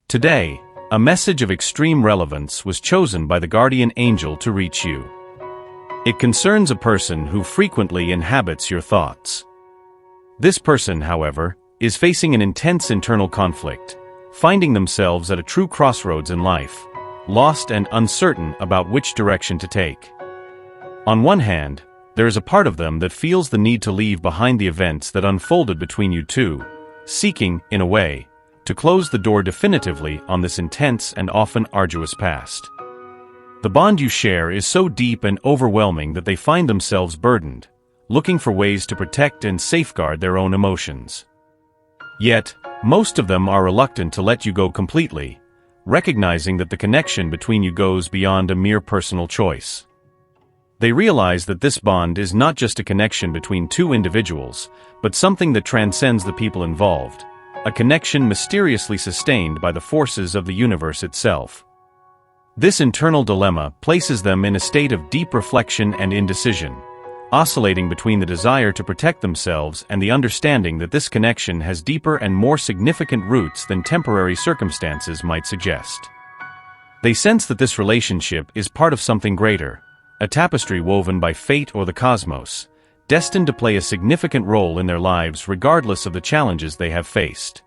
Today, a message of extreme relevance was chosen by the guardian angel to reach you. It concerns a person who frequently inhabits your thoughts. This person, however, is facing an intense internal conflict, finding themselves at a true crossroads in life, lost and uncertain about which direction to take. On one hand, there is a part of them that feels the need to leave behind the events that unfolded between you two, seeking, in a way, to close the door definitively on this intense and often arduous past. The bond you share is so deep and overwhelming that they find themselves burdened, looking for ways to protect and safeguard their own emotions. Yet, most of them are reluctant to let you go completely, recognizing that the connection between you goes beyond a mere personal choice. They realize that this bond is not just a connection between two individuals, but something that transcends the people involved, a connection mysteriously sustained by the forces of the universe itself. This internal dilemma places them in a state of deep reflection and indecision, oscillating between the desire to protect themselves and the understanding that this connection has deeper and more significant roots than temporary circumstances might suggest. They sense that this relationship is part of something greater, a tapestry woven by fate or the cosmos, destined to play a significant role in their lives regardless of the challenges they have faced.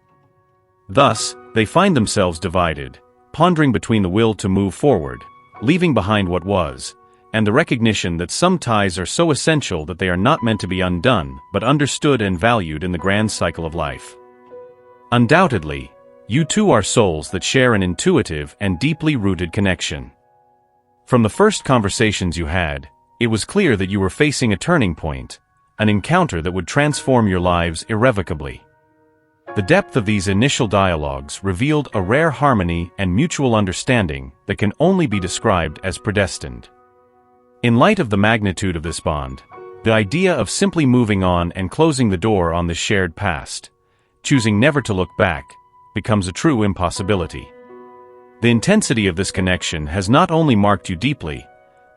Thus, they find themselves divided, pondering between the will to move forward, leaving behind what was, and the recognition that some ties are so essential that they are not meant to be undone but understood and valued in the grand cycle of life. Undoubtedly, you two are souls that share an intuitive and deeply rooted connection. From the first conversations you had, it was clear that you were facing a turning point, an encounter that would transform your lives irrevocably. The depth of these initial dialogues revealed a rare harmony and mutual understanding that can only be described as predestined. In light of the magnitude of this bond, the idea of simply moving on and closing the door on this shared past, choosing never to look back, becomes a true impossibility. The intensity of this connection has not only marked you deeply,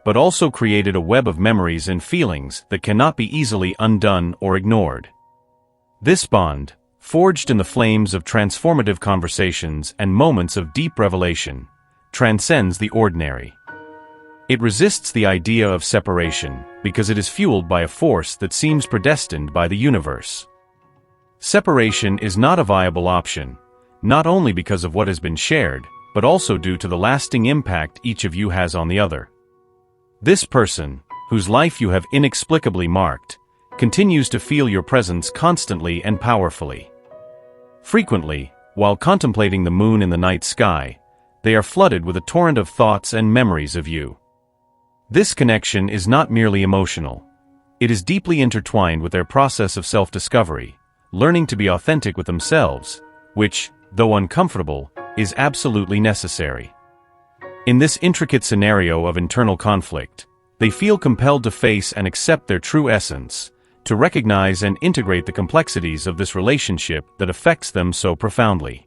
but also created a web of memories and feelings that cannot be easily undone or ignored. This bond, forged in the flames of transformative conversations and moments of deep revelation, transcends the ordinary. It resists the idea of separation because it is fueled by a force that seems predestined by the universe. Separation is not a viable option, not only because of what has been shared, but also due to the lasting impact each of you has on the other. This person, whose life you have inexplicably marked, continues to feel your presence constantly and powerfully. Frequently, while contemplating the moon in the night sky, they are flooded with a torrent of thoughts and memories of you. This connection is not merely emotional. It is deeply intertwined with their process of self-discovery, learning to be authentic with themselves, which, though uncomfortable, is absolutely necessary. In this intricate scenario of internal conflict, they feel compelled to face and accept their true essence, to recognize and integrate the complexities of this relationship that affects them so profoundly.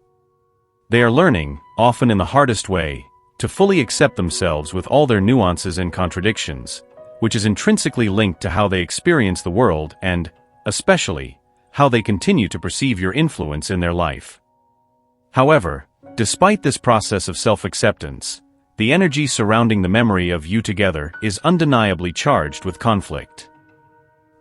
They are learning, often in the hardest way, to fully accept themselves with all their nuances and contradictions, which is intrinsically linked to how they experience the world and, especially, how they continue to perceive your influence in their life. However, despite this process of self-acceptance, the energy surrounding the memory of you together is undeniably charged with conflict.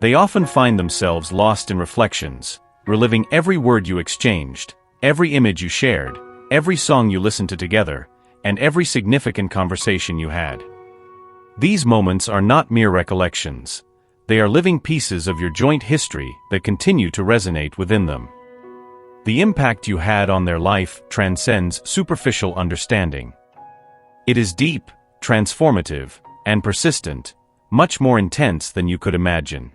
They often find themselves lost in reflections, reliving every word you exchanged, every image you shared, every song you listened to together, and every significant conversation you had. These moments are not mere recollections. They are living pieces of your joint history that continue to resonate within them. The impact you had on their life transcends superficial understanding. It is deep, transformative, and persistent, much more intense than you could imagine.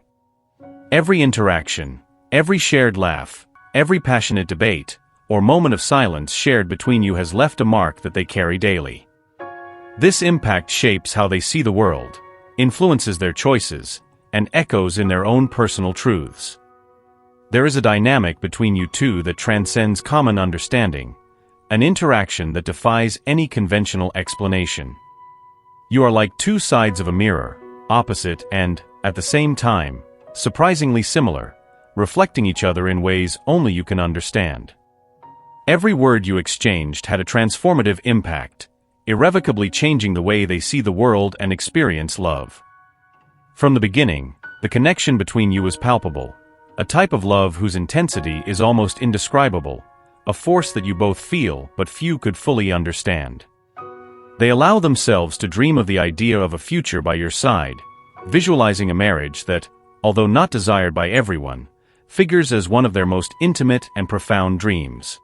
Every interaction, every shared laugh, every passionate debate, or moment of silence shared between you has left a mark that they carry daily. This impact shapes how they see the world, influences their choices, and echoes in their own personal truths. There is a dynamic between you two that transcends common understanding, an interaction that defies any conventional explanation. You are like two sides of a mirror, opposite and, at the same time, surprisingly similar, reflecting each other in ways only you can understand. Every word you exchanged had a transformative impact, irrevocably changing the way they see the world and experience love. From the beginning, the connection between you was palpable, a type of love whose intensity is almost indescribable, a force that you both feel but few could fully understand. They allow themselves to dream of the idea of a future by your side, visualizing a marriage that, although not desired by everyone, figures as one of their most intimate and profound dreams.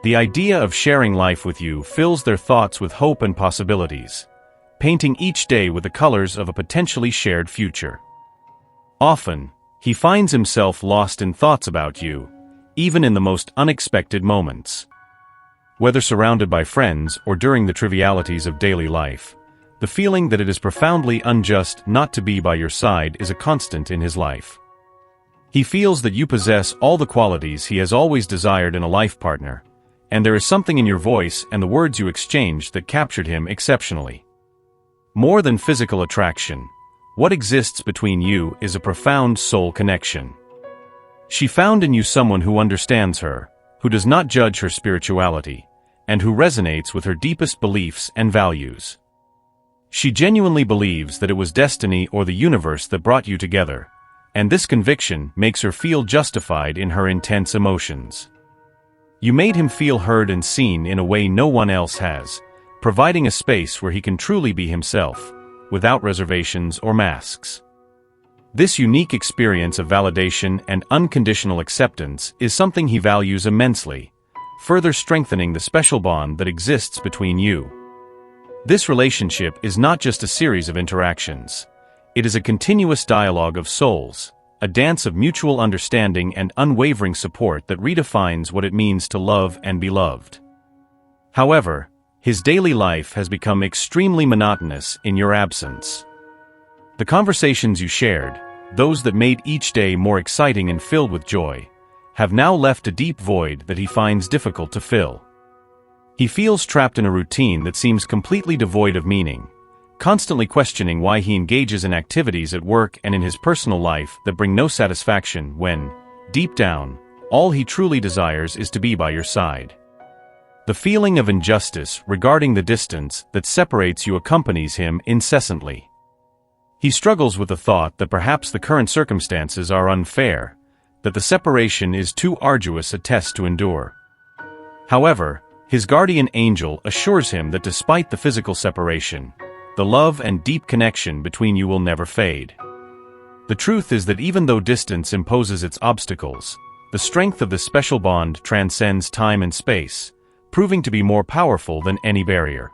The idea of sharing life with you fills their thoughts with hope and possibilities, painting each day with the colors of a potentially shared future. Often, he finds himself lost in thoughts about you, even in the most unexpected moments. Whether surrounded by friends or during the trivialities of daily life, the feeling that it is profoundly unjust not to be by your side is a constant in his life. He feels that you possess all the qualities he has always desired in a life partner, and there is something in your voice and the words you exchanged that captured him exceptionally. More than physical attraction, what exists between you is a profound soul connection. She found in you someone who understands her, who does not judge her spirituality, and who resonates with her deepest beliefs and values. She genuinely believes that it was destiny or the universe that brought you together, and this conviction makes her feel justified in her intense emotions. You made him feel heard and seen in a way no one else has, providing a space where he can truly be himself, without reservations or masks. This unique experience of validation and unconditional acceptance is something he values immensely, further strengthening the special bond that exists between you. This relationship is not just a series of interactions. It is a continuous dialogue of souls, a dance of mutual understanding and unwavering support that redefines what it means to love and be loved. However, his daily life has become extremely monotonous in your absence. The conversations you shared, those that made each day more exciting and filled with joy, have now left a deep void that he finds difficult to fill. He feels trapped in a routine that seems completely devoid of meaning, constantly questioning why he engages in activities at work and in his personal life that bring no satisfaction when, deep down, all he truly desires is to be by your side. The feeling of injustice regarding the distance that separates you accompanies him incessantly. He struggles with the thought that perhaps the current circumstances are unfair, that the separation is too arduous a test to endure. However, his guardian angel assures him that despite the physical separation, the love and deep connection between you will never fade. The truth is that even though distance imposes its obstacles, the strength of this special bond transcends time and space, proving to be more powerful than any barrier.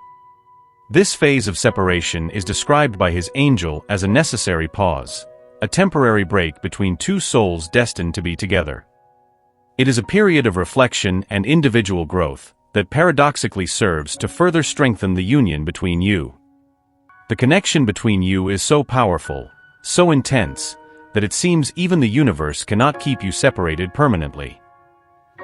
This phase of separation is described by his angel as a necessary pause, a temporary break between two souls destined to be together. It is a period of reflection and individual growth that paradoxically serves to further strengthen the union between you. The connection between you is so powerful, so intense, that it seems even the universe cannot keep you separated permanently.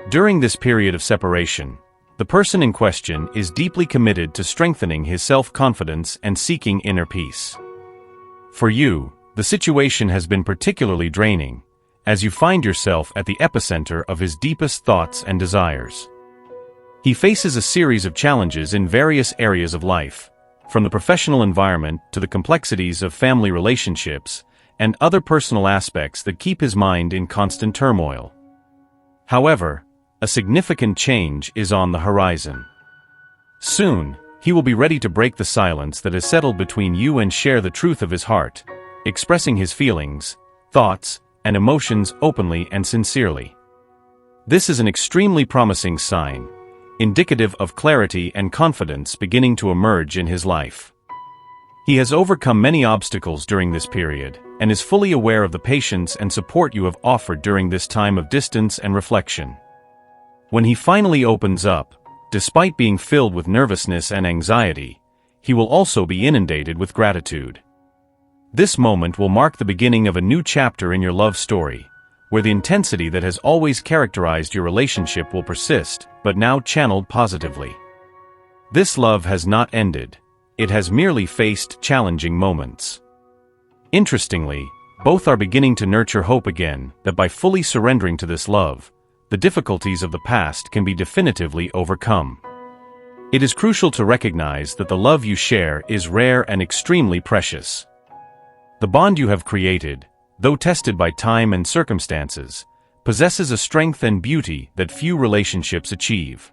During this period of separation, the person in question is deeply committed to strengthening his self-confidence and seeking inner peace. For you, the situation has been particularly draining, as you find yourself at the epicenter of his deepest thoughts and desires. He faces a series of challenges in various areas of life, from the professional environment to the complexities of family relationships and other personal aspects that keep his mind in constant turmoil. However, a significant change is on the horizon. Soon, he will be ready to break the silence that has settled between you and share the truth of his heart, expressing his feelings, thoughts, and emotions openly and sincerely. This is an extremely promising sign, indicative of clarity and confidence beginning to emerge in his life. He has overcome many obstacles during this period and is fully aware of the patience and support you have offered during this time of distance and reflection. When he finally opens up, despite being filled with nervousness and anxiety, he will also be inundated with gratitude. This moment will mark the beginning of a new chapter in your love story, where the intensity that has always characterized your relationship will persist, but now channeled positively. This love has not ended. It has merely faced challenging moments. Interestingly, both are beginning to nurture hope again that by fully surrendering to this love, the difficulties of the past can be definitively overcome. It is crucial to recognize that the love you share is rare and extremely precious. The bond you have created, though tested by time and circumstances, possesses a strength and beauty that few relationships achieve.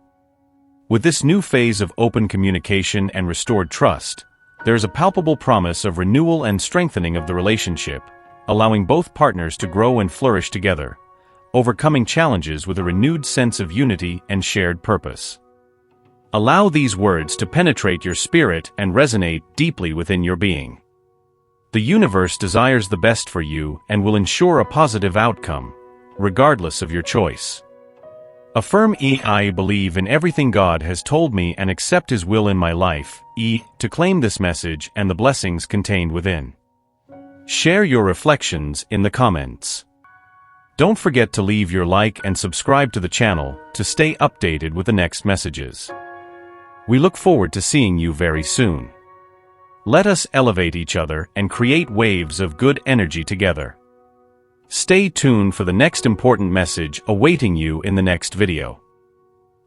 With this new phase of open communication and restored trust, there is a palpable promise of renewal and strengthening of the relationship, allowing both partners to grow and flourish together, overcoming challenges with a renewed sense of unity and shared purpose. Allow these words to penetrate your spirit and resonate deeply within your being. The universe desires the best for you and will ensure a positive outcome, regardless of your choice. Affirm I believe in everything God has told me and accept His will in my life. To claim this message and the blessings contained within. Share your reflections in the comments. Don't forget to leave your like and subscribe to the channel to stay updated with the next messages. We look forward to seeing you very soon. Let us elevate each other and create waves of good energy together. Stay tuned for the next important message awaiting you in the next video.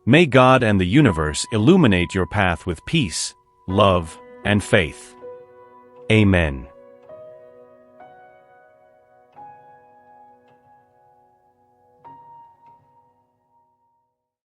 May God and the universe illuminate your path with peace, love, and faith. Amen.